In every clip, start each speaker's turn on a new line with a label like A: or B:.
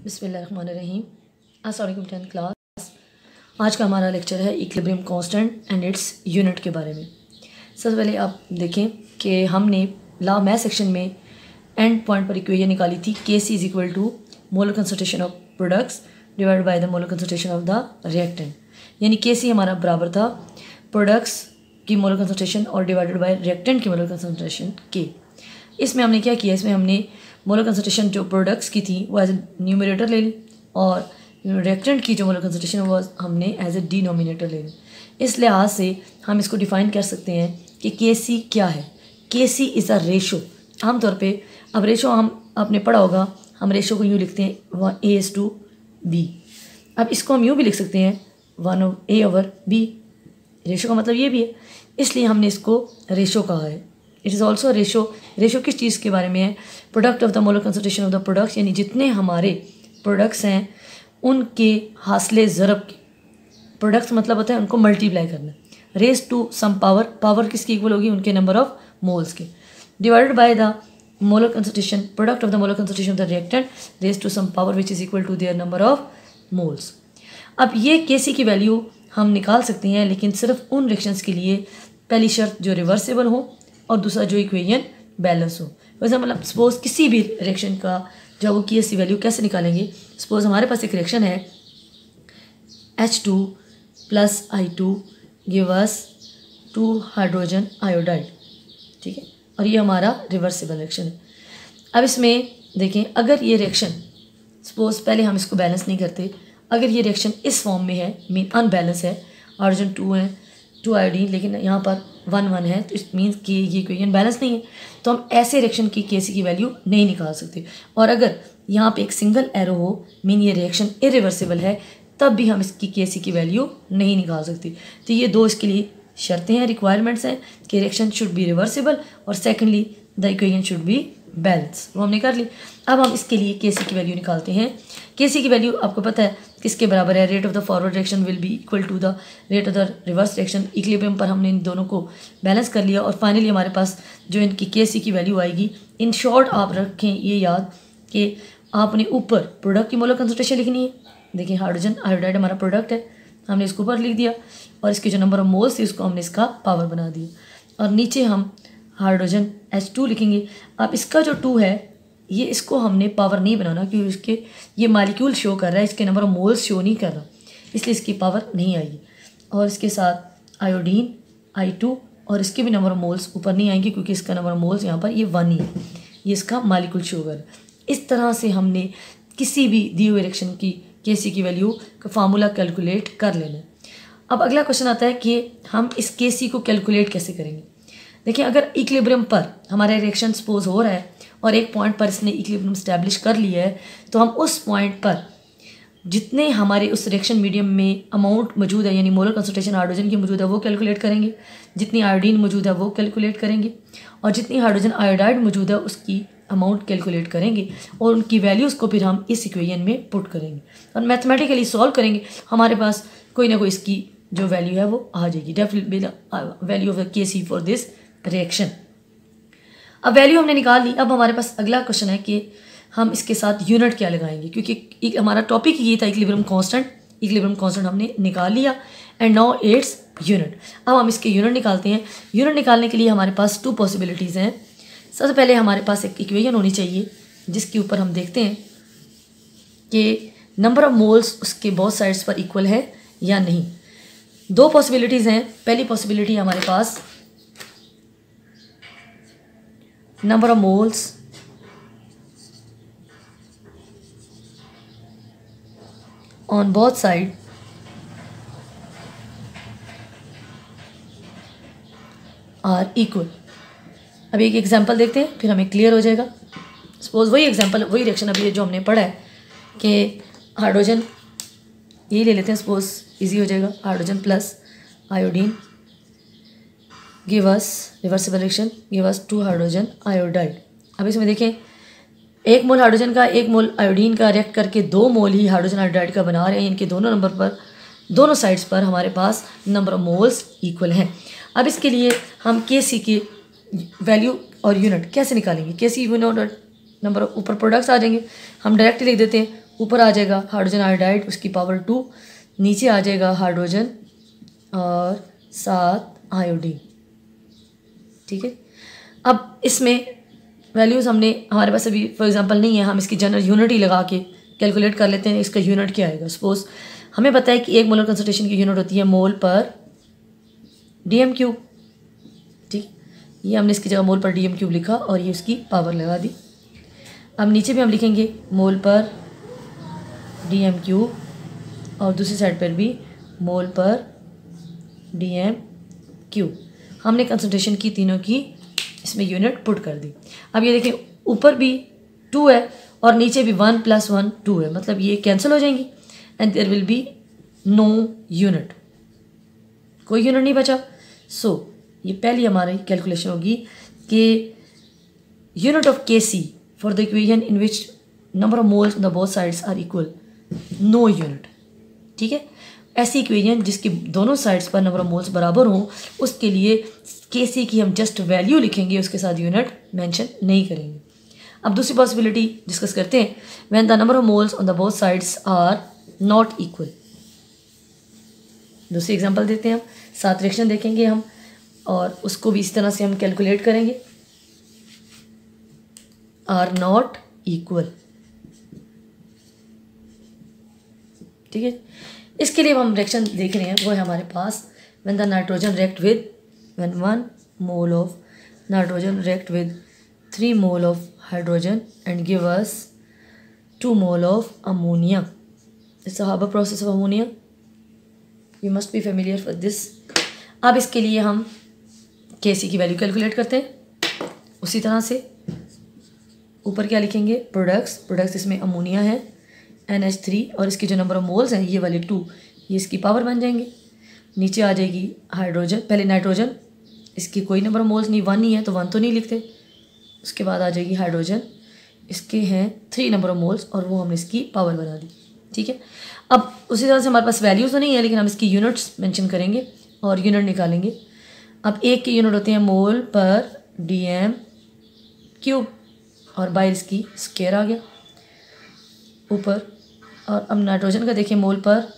A: बिस्मिल्लाहिर्रहमानिर्रहीम। अस्सलाम वालेकुम 10th क्लास। आज का हमारा लेक्चर है equilibrium constant and its unit के बारे में। सबसे पहले आप देखें कि हमने मैथ सेक्शन में एंड पॉइंट पर इक्वेशन निकाली थी Kc is equal to molar concentration of products divide by the molar concentration of the reactant, यानी Kc हमारा बराबर था प्रोडक्ट्स की मोलर कंसंट्रेशन और डिवाइडेड बाय रिएक्टेंट की मोलर कंसंट्रेशन के। इसमें हमने क्या किया, इसमें हमने मोलर कंसंट्रेशन जो प्रोडक्ट्स की थी वो एज ए न्यूमरेटर ले ली और रिएक्टेंट की जो मोलर कंसंट्रेशन वो हमने एज ए डिनोमिनेटर ले ली। इस लिहाज से हम इसको डिफ़ाइन कर सकते हैं कि Kc क्या है। Kc is a ratio. आमतौर पे अब रेशो हम आपने पढ़ा होगा, हम रेशो को यूँ लिखते हैं A/B। अब इसको हम यूँ भी लिख सकते हैं 1/A/B। रेशो का मतलब ये भी है, इसलिए हमने इसको रेशो कहा है। It is also ratio. Ratio किस चीज़ के बारे में है? Product of the molar concentration of the products, यानी जितने हमारे प्रोडक्ट्स हैं उनके हासिले ज़रब के। प्रोडक्ट्स मतलब होता है उनको मल्टीप्लाई करना। Raise to some power, power किसकी इक्वल होगी? उनके नंबर ऑफ मोल्स के, divided by the molar concentration, product of the molar concentration of the reactant raise to some power which is equal to their number of moles. अब ये Kc की value हम निकाल सकते हैं, लेकिन सिर्फ उन रिएक्शंस के लिए। पहली शर्त जो रिवर्सिबल हो और दूसरा जो इक्वेशन बैलेंस हो। वैसे मतलब सपोज किसी भी रिएक्शन का जब वो Kc वैल्यू कैसे निकालेंगे? सपोज हमारे पास एक रिएक्शन है H2 + I2 give us 2 hydrogen iodide, ठीक है, और ये हमारा रिवर्सिबल रिएक्शन है। अब इसमें देखें, अगर ये रिएक्शन सपोज पहले हम इसको बैलेंस नहीं करते, अगर ये रिएक्शन इस फॉर्म में है, मीन अनबैलेंस है, हाइड्रोजन 2 है 2 आयोडीन, लेकिन यहाँ पर 1 है, तो इट मीन्स कि ये इक्वेशन बैलेंस नहीं है, तो हम ऐसे रिएक्शन की Kc की वैल्यू नहीं निकाल सकते। और अगर यहाँ पे एक सिंगल एरो हो, मीन ये रिएक्शन इरिवर्सिबल है, तब भी हम इसकी Kc की वैल्यू नहीं निकाल सकते। तो ये दो इसके लिए शर्तें हैं, रिक्वायरमेंट्स हैं कि रिएक्शन शुड बी रिवर्सिबल और secondly the equation should be balance. वो हमने कर ली। अब हम इसके लिए Kc की वैल्यू निकालते हैं। Kc की वैल्यू आपको पता है किसके बराबर है? Rate of the forward reaction will be equal to the rate of the reverse reaction. Equilibrium पर हमने इन दोनों को बैलेंस कर लिया और फाइनली हमारे पास जो इनकी Kc की वैल्यू आएगी। इन शॉर्ट आप रखें ये याद कि आपने ऊपर प्रोडक्ट की मोलर कंसंट्रेशन लिखनी है। देखिए हाइड्रोजन आयोडाइड हमारा प्रोडक्ट है, हमने इसको ऊपर लिख दिया और इसके जो नंबर ऑफ मोल्स थी उसको हमने इसका पावर बना दिया और नीचे हम हाइड्रोजन H2 लिखेंगे। अब इसका जो 2 है ये इसको हमने पावर नहीं बनाना, क्योंकि इसके ये मालिक्यूल शो कर रहा है, इसके नंबर ऑफ मोल्स शो नहीं कर रहा, इसलिए इसकी पावर नहीं आएगी। और इसके साथ आयोडीन I2 और इसके भी नंबर ऑफ मोल्स ऊपर नहीं आएंगे, क्योंकि इसका नंबर ऑफ मोल्स यहाँ पर ये 1 ही है, ये इसका मालिक्यूल शो कर रहा है। इस तरह से हमने किसी भी दी हुए रिएक्शन की Kc की वैल्यू का फार्मूला कैलकुलेट कर लेना है। अब अगला क्वेश्चन आता है कि हम इस Kc को कैलकुलेट कैसे करेंगे। देखिए, अगर इक्विलिब्रियम पर हमारा रिएक्शन सपोज हो रहा है और एक पॉइंट पर इसने इक्विलिब्रियम स्टैब्लिश कर लिया है, तो हम उस पॉइंट पर जितने हमारे उस रिएक्शन मीडियम में अमाउंट मौजूद है, यानी मोलर कंसंट्रेशन हाइड्रोजन की मौजूद है वो कैलकुलेट करेंगे, जितनी आयोडीन मौजूद है वो कैलकुलेट करेंगे और जितनी हाइड्रोजन आयोडाइड मौजूद है उसकी अमाउंट कैलकुलेट करेंगे और उनकी वैल्यूज़ को फिर हम इस इक्वेशन में पुट करेंगे और मैथमेटिकली सॉल्व करेंगे। हमारे पास कोई ना कोई इसकी जो वैल्यू है वो आ जाएगी, definitely value of the Kc for this reaction. अब वैल्यू हमने निकाल ली। अब हमारे पास अगला क्वेश्चन है कि हम इसके साथ यूनिट क्या लगाएंगे, क्योंकि हमारा टॉपिक ये था इक्विलिब्रियम कांस्टेंट। इक्विलिब्रियम कांस्टेंट हमने निकाल लिया एंड नाउ इट्स यूनिट। अब हम इसके यूनिट निकालते हैं। यूनिट निकालने के लिए हमारे पास 2 पॉसिबिलिटीज़ हैं। सबसे पहले हमारे पास एक इक्वेशन होनी चाहिए जिसके ऊपर हम देखते हैं कि नंबर ऑफ मोल्स उसके बोथ साइड्स पर इक्वल है या नहीं। 2 पॉसिबिलिटीज़ हैं। पहली पॉसिबिलिटी हमारे पास number of moles on both side are equal. अब एक एग्जांपल देखते हैं, फिर हमें क्लियर हो जाएगा। सपोज वही एग्जांपल, वही रिएक्शन अभी जो हमने पढ़ा है कि हाइड्रोजन, यही ले लेते हैं, सपोज इजी हो जाएगा। Hydrogen plus iodine give us reversible reaction, give us 2 hydrogen iodide. अब इसमें देखें, 1 मोल हाइड्रोजन का 1 मोल आयोडीन का रिएक्ट करके 2 मोल ही हाइड्रोजन आयोडाइड का बना रहे हैं। इनके दोनों नंबर पर, दोनों साइड्स पर हमारे पास नंबर ऑफ मोल्स इक्वल हैं। अब इसके लिए हम Kc की वैल्यू और यूनिट कैसे निकालेंगे? Kc यूनिट नंबर ऊपर प्रोडक्ट्स आ जाएंगे, हम डायरेक्ट लिख देते हैं ऊपर आ जाएगा हाइड्रोजन आयोडाइड उसकी पावर 2, नीचे आ जाएगा हाइड्रोजन और 7 आयोडीन। ठीक है, अब इसमें वैल्यूज़ हमारे पास अभी फॉर एग्जांपल नहीं है, हम इसकी जनरल यूनिट ही लगा के कैलकुलेट कर लेते हैं इसका यूनिट क्या आएगा। सपोज हमें पता है कि 1 मोलर कंसंट्रेशन की यूनिट होती है मोल पर डीएम क्यूब। ठीक, ये हमने इसकी जगह मोल पर डीएम क्यूब लिखा और ये उसकी पावर लगा दी। अब नीचे भी हम लिखेंगे मोल पर डीएम क्यूब और दूसरी साइड पर भी मोल पर डीएम क्यूब। हमने कंसंट्रेशन की तीनों की इसमें यूनिट पुट कर दी। अब ये देखें ऊपर भी 2 है और नीचे भी 1 + 1 2 है, मतलब ये कैंसिल हो जाएंगी and there will be no unit, कोई यूनिट नहीं बचा। सो ये पहली हमारी कैलकुलेशन होगी कि unit of Kc for the equation in which number of moles on the both sides are equal, no unit. ठीक है, ऐसी इक्वेशन जिसकी दोनों साइड्स पर नंबर ऑफ मोल्स बराबर हों उसके लिए Kc की हम जस्ट वैल्यू लिखेंगे, उसके साथ यूनिट मेंशन नहीं करेंगे। अब दूसरी पॉसिबिलिटी डिस्कस करते हैं, when the number of moles on the both sides are not equal. दूसरी एग्जांपल देते हैं हम, 7 रिएक्शन देखेंगे हम और उसको भी इस तरह से हम कैलकुलेट करेंगे, आर नॉट इक्वल। ठीक है, इसके लिए हम रिएक्शन देख रहे हैं वो है हमारे पास when the nitrogen react with when 1 mole of nitrogen react with 3 mole of hydrogen and give us 2 mole of ammonia. It's a Haber process of ammonia. You must be familiar with this. अब इसके लिए हम Kc की value calculate करते हैं। उसी तरह से ऊपर क्या लिखेंगे, प्रोडक्ट्स इसमें अमोनिया है NH3 और इसके जो नंबर ऑफ मोल्स हैं ये वाले 2, ये इसकी पावर बन जाएंगे। नीचे आ जाएगी हाइड्रोजन, पहले नाइट्रोजन, इसकी कोई नंबर ऑफ मोल्स नहीं, 1 ही है तो 1 तो नहीं लिखते। उसके बाद आ जाएगी हाइड्रोजन, इसके हैं 3 नंबर ऑफ मोल्स और वो हमने इसकी पावर बना दी। ठीक है, अब उसी तरह से हमारे पास वैल्यूज़ तो नहीं है लेकिन हम इसकी यूनिट्स मेंशन करेंगे और यूनिट निकालेंगे। अब एक की यूनिट होती है मोल पर डीएम क्यूब और बाहर इसकी स्क्वायर आ गया ऊपर। और अब नाइट्रोजन का देखिए मोल पर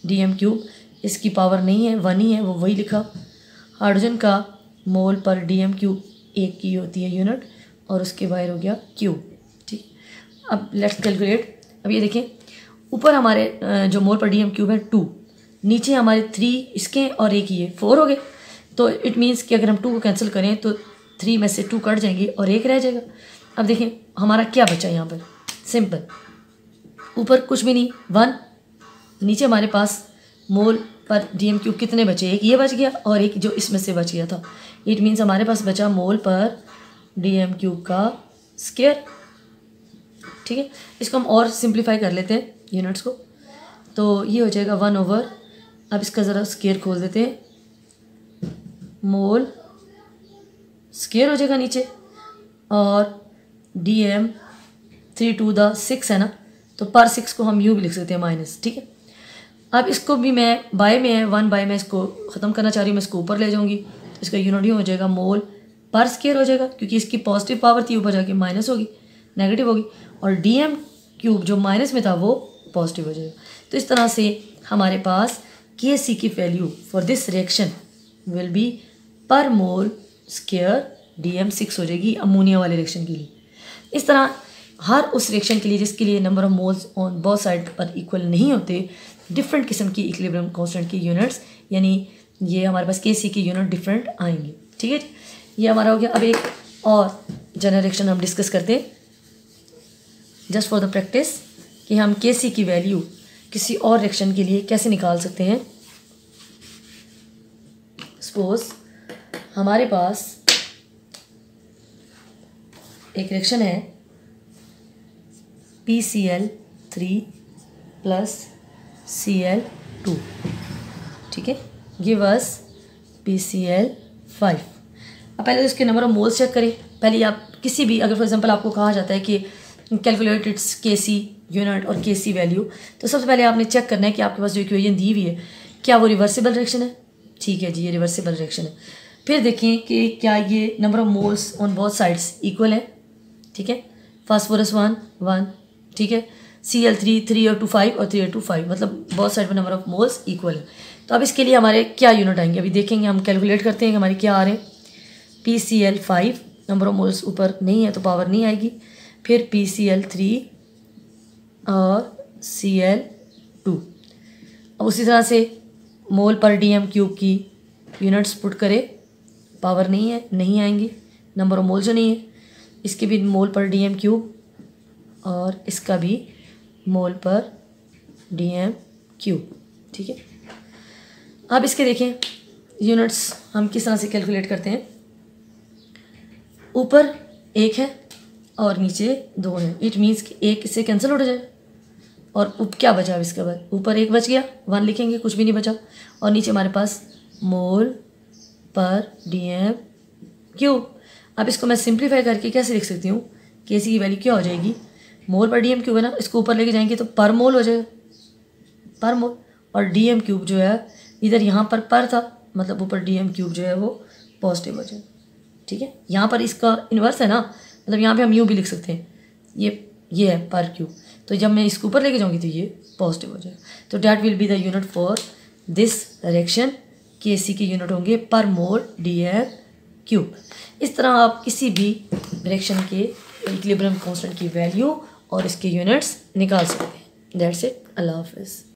A: डीएम क्यूब, इसकी पावर नहीं है 1 ही है, वो वही लिखा। हाइड्रोजन का मोल पर डीएम क्यूब 1 की होती है यूनिट और उसके बाहर हो गया क्यूब। ठीक, अब लेट्स कैलकुलेट। अब ये देखें ऊपर हमारे जो मोल पर डीएम क्यूब है 2, नीचे हमारे 3 इसके और 1 ये 4 हो गए। तो इट मीन्स कि अगर हम 2 को कैंसिल करें तो 3 में से 2 कट जाएंगे और 1 रह जाएगा। अब देखें हमारा क्या बचा यहाँ पर, सिंपल, ऊपर कुछ भी नहीं 1, नीचे हमारे पास मोल पर डीएम क्यूब कितने बचे, एक ये बच गया और एक जो इसमें से बच गया था। इट मीन्स हमारे पास बचा मोल पर डीएम क्यूब का स्क्वायर। ठीक है, इसको हम और सिंप्लीफाई कर लेते हैं यूनिट्स को, तो ये हो जाएगा 1/, अब इसका ज़रा स्क्वायर खोल देते हैं, मोल स्क्वायर हो जाएगा नीचे और डीएम 3 × 6 है ना, तो पर 6 को हम यूँ भी लिख सकते हैं माइनस। ठीक है, अब इसको भी मैं बाय में है 1 बाय में इसको ख़त्म करना चाह रही हूँ, मैं इसको ऊपर ले जाऊँगी, इसका यूनिट ही हो जाएगा मोल पर स्क्वायर हो जाएगा क्योंकि इसकी पॉजिटिव पावर थी, ऊपर जाके माइनस होगी, नेगेटिव होगी, और डीएम क्यूब जो माइनस में था वो पॉजिटिव हो जाएगा। तो इस तरह से हमारे पास Kc की value for this reaction will B पर मोल स्क्वायर डीएम 6 हो जाएगी अमोनिया वाले रिएक्शन के लिए। इस तरह हर उस रिएक्शन के लिए जिसके लिए number of moles on both side पर इक्वल नहीं होते, डिफरेंट किस्म की इक्विलिब्रियम कांस्टेंट की यूनिट्स, यानी ये हमारे पास Kc की यूनिट डिफरेंट आएंगी। ठीक है, ये हमारा हो गया। अब एक और जनरल रिएक्शन हम डिस्कस करते हैं जस्ट फॉर द प्रैक्टिस कि हम Kc की वैल्यू किसी और रिएक्शन के लिए कैसे निकाल सकते हैं। सपोज हमारे पास एक रिएक्शन है PCl3 + Cl2, ठीक है, गिव अस PCl5। अब पहले तो इसके नंबर ऑफ मोल्स चेक करें। पहले आप किसी भी, अगर फॉर एग्जांपल आपको कहा जाता है कि कैलकुलेट इट्स Kc यूनिट और Kc वैल्यू, तो सबसे पहले आपने चेक करना है कि आपके पास जो इक्वेशन दी हुई है क्या वो रिवर्सिबल रिएक्शन है। ठीक है जी, ये रिवर्सिबल रिएक्शन है। फिर देखें कि क्या ये number of moles on both sides equal है। ठीक है, फास्फोरस 1 1, ठीक है, Cl3 3 और 5 मतलब बोथ साइड में नंबर ऑफ मोल्स इक्वल है। तो अब इसके लिए हमारे क्या यूनिट आएंगे अभी देखेंगे, हम कैलकुलेट करते हैं कि हमारे क्या आ रहे हैं। PCl5 नंबर ऑफ मोल्स ऊपर नहीं है तो पावर नहीं आएगी, फिर PCl3 और Cl2। अब उसी तरह से मोल पर DM क्यूब की यूनिट्स पुट करें, पावर नहीं है, नहीं आएंगी, नंबर ऑफ मोल जो नहीं है। इसके भी मोल पर DM क्यूब और इसका भी मोल पर DM क्यूब, ठीक है। अब इसके देखें यूनिट्स हम किस तरह से कैलकुलेट करते हैं। ऊपर 1 है और नीचे 2 है, इट मीन्स कि 1 इससे कैंसिल हो जाए और क्या बचा अब इसके बाद, ऊपर 1 बच गया, 1 लिखेंगे, कुछ भी नहीं बचा, और नीचे हमारे पास मोल पर DM क्यूब। अब इसको मैं सिंप्लीफाई करके कैसे लिख सकती हूँ कि इसी की वैल्यू क्या हो जाएगी, मोल पर DM क्यूब है ना, इसको ऊपर लेके जाएंगे तो पर मोल हो जाएगा, पर मोल, और DM क्यूब जो है इधर यहाँ पर था, मतलब ऊपर DM क्यूब जो है वो पॉजिटिव हो जाएगा, ठीक है। यहाँ पर इसका इन्वर्स है ना, मतलब यहाँ पे हम यूँ भी लिख सकते हैं, ये है पर क्यूब, तो जब मैं इसको ऊपर लेके जाऊँगी तो ये पॉजिटिव हो जाएगा। तो that will be the unit for this reaction, KC के यूनिट होंगे पर मोल DM क्यूब। इस तरह आप किसी भी रिएक्शन के इक्विलिब्रियम कांस्टेंट की वैल्यू और इसके यूनिट्स निकाल सकते हैं। दैट्स इट, अल्लाह हाफिज़।